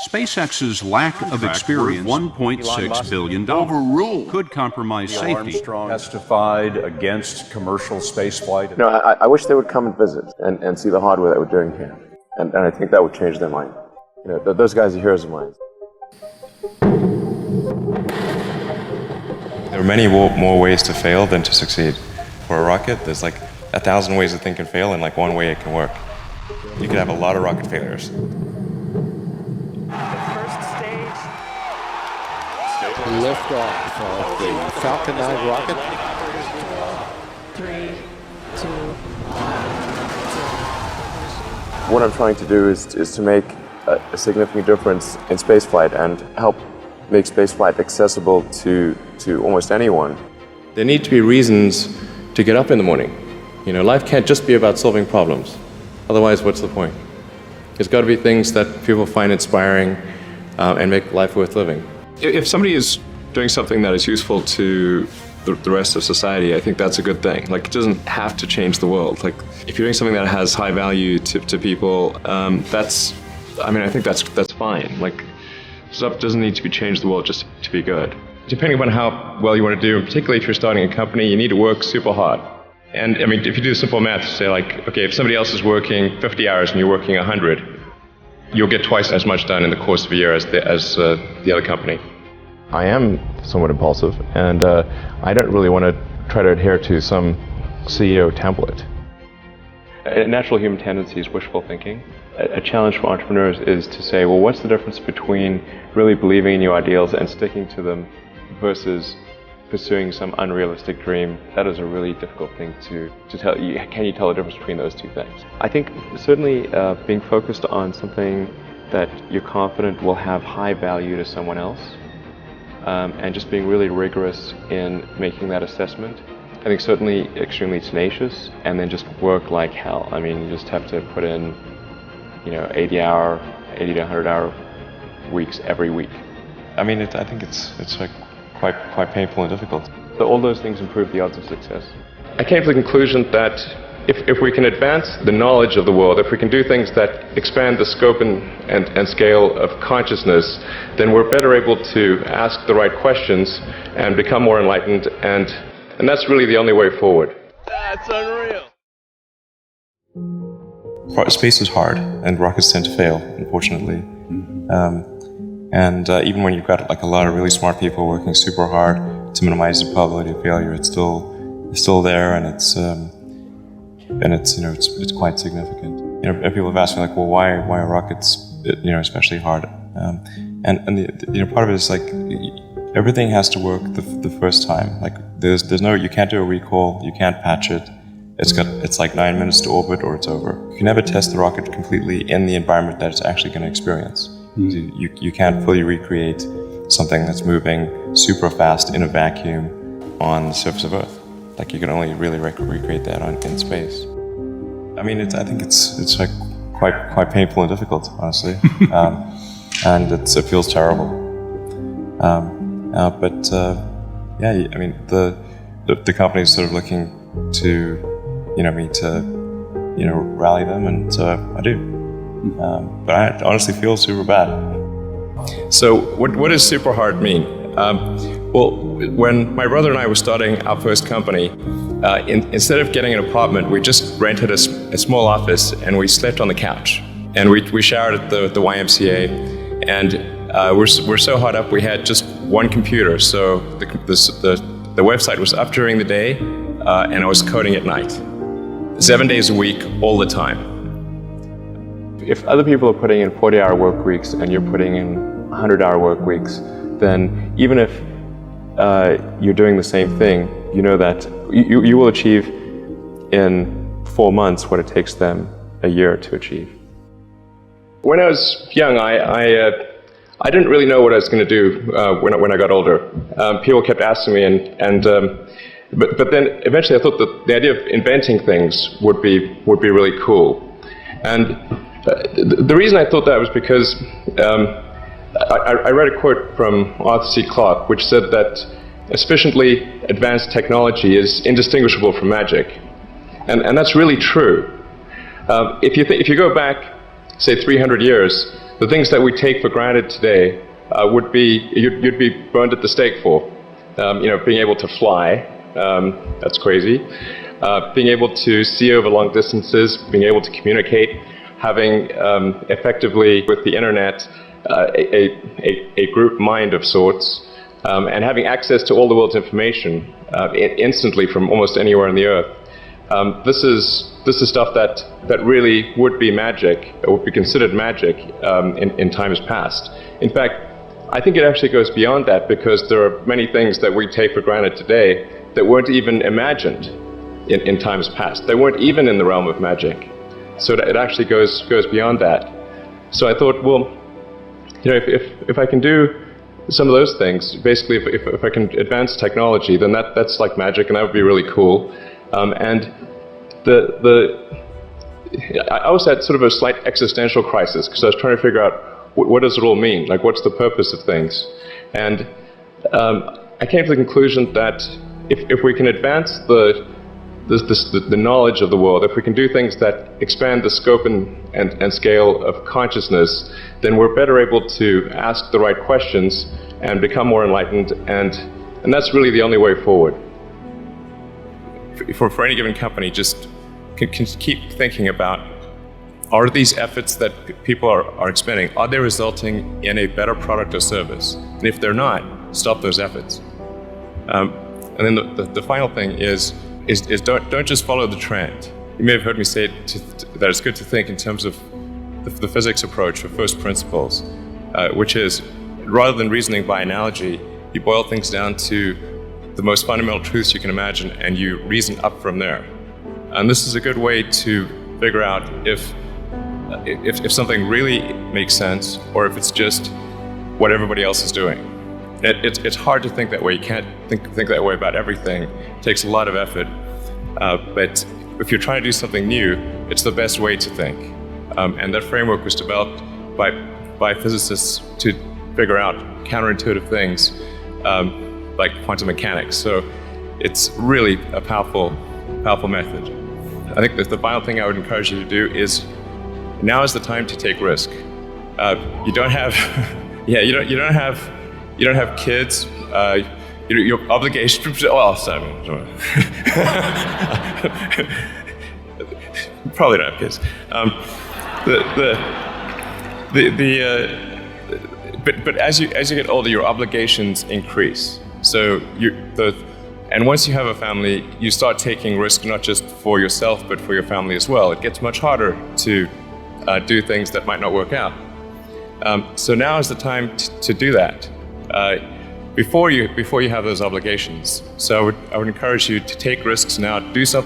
SpaceX's lack of experience, $1.6 billion, overruled, could compromise Neil safety. Armstrong testified against commercial spaceflight. No, I wish they would come and visit and see the hardware that we're doing here. And I think that would change their mind. You know, those guys are heroes of mine. There are many more ways to fail than to succeed. For a rocket, there's like 1,000 ways a thing can fail and like one way it can work. You could have a lot of rocket failures. Liftoff of the Falcon 9 rocket. 3, 2, 1. What I'm trying to do is to make a significant difference in spaceflight and help make spaceflight accessible to almost anyone. There need to be reasons to get up in the morning. You know, life can't just be about solving problems. Otherwise, what's the point? There's got to be things that people find inspiring and make life worth living. If somebody is doing something that is useful to the rest of society, I think that's a good thing. Like, it doesn't have to change the world. Like, if you're doing something that has high value to people, I think that's fine. Like, stuff doesn't need to be changed the world just to be good. Depending on how well you want to do, particularly if you're starting a company, you need to work super hard. And I mean, if you do simple math, say like, okay, if somebody else is working 50 hours and you're working 100, you'll get twice as much done in the course of a year as the other company. I am somewhat impulsive, and I don't really want to try to adhere to some CEO template. A natural human tendency is wishful thinking. A challenge for entrepreneurs is to say, well, what's the difference between really believing in your ideals and sticking to them versus pursuing some unrealistic dream? That is a really difficult thing to tell. Can you tell the difference between those two things? I think certainly being focused on something that you're confident will have high value to someone else, and just being really rigorous in making that assessment. I think certainly extremely tenacious, and then just work like hell. I mean, you just have to put in, 80 to 100 hour weeks every week. I mean, I think it's like quite painful and difficult. So all those things improve the odds of success. I came to the conclusion that if we can advance the knowledge of the world, if we can do things that expand the scope and scale of consciousthen we're better able to ask the right questions and become more enlightened, and that's really the only way forward. That's unreal. Space is hard, and rockets tend to fail, unfortunately. Even when you've got like a lot of really smart people working super hard to minimize the probability of failure, it's still there, and it's quite significant. And people have asked me like, well, why are rockets especially hard? And part of it is like everything has to work the first time. Like there's no, you can't do a recall, you can't patch it. It's like 9 minutes to orbit or it's over. You can never test the rocket completely in the environment that it's actually going to experience. You can't fully recreate something that's moving super fast in a vacuum on the surface of Earth. Like you can only really recreate that in space. I mean, I think it's like quite painful and difficult, honestly, and it feels terrible. I mean, the company's sort of looking to me to rally them, and I do. But I honestly feel super bad. So what does super hard mean? Well, when my brother and I were starting our first company, instead of getting an apartment, we just rented a small office and we slept on the couch. And we showered at the YMCA, and we're so hot up we had just one computer. So the website was up during the day, and I was coding at night. 7 days a week, all the time. If other people are putting in 40-hour work weeks and you're putting in 100-hour work weeks, then even if you're doing the same thing, you know that you will achieve in 4 months what it takes them a year to achieve. When I was young, I didn't really know what I was going to do when I got older. People kept asking me, but then eventually I thought that the idea of inventing things would be really cool. And the reason I thought that was because I read a quote from Arthur C. Clarke, which said that a sufficiently advanced technology is indistinguishable from magic, and that's really true. If you go back, say 300 years, The things that we take for granted today would be, you'd be burned at the stake for. Being able to fly, that's crazy. Being able to see over long distances, being able to communicate, having effectively with the internet a group mind of sorts, and having access to all the world's information instantly from almost anywhere on the earth. This is stuff that really would be magic, or would be considered magic in times past. In fact, I think it actually goes beyond that, because there are many things that we take for granted today that weren't even imagined in times past. They weren't even in the realm of magic. So it actually goes beyond that. So I thought, well, if I can do some of those things, basically if I can advance technology, then that's like magic, and that would be really cool. And I was at sort of a slight existential crisis, because I was trying to figure out what does it all mean? Like, what's the purpose of things? And I came to the conclusion that if we can advance the knowledge of the world, if we can do things that expand the scope and scale of consciousness, then we're better able to ask the right questions and become more enlightened, and that's really the only way forward. For any given company, just can keep thinking about, are these efforts that people are expending, are they resulting in a better product or service? And if they're not, stop those efforts. And then the final thing is don't just follow the trend. You may have heard me say that it's good to think in terms of the physics approach or first principles, which is, rather than reasoning by analogy, you boil things down to the most fundamental truths you can imagine, and you reason up from there. And this is a good way to figure out if something really makes sense, or if it's just what everybody else is doing. It's hard to think that way. You can't think that way about everything. It takes a lot of effort. But if you're trying to do something new, it's the best way to think. And that framework was developed by physicists to figure out counterintuitive things like quantum mechanics. So it's really a powerful method. I think that the final thing I would encourage you to do is, now is the time to take risk. You don't have, you don't have kids. Your obligation. Well, sorry. Probably don't have kids. But as you get older, your obligations increase. So and once you have a family, you start taking risk not just for yourself, but for your family as well. It gets much harder to do things that might not work out. So now is the time to do that before you have those obligations. So I would encourage you to take risks now. Do something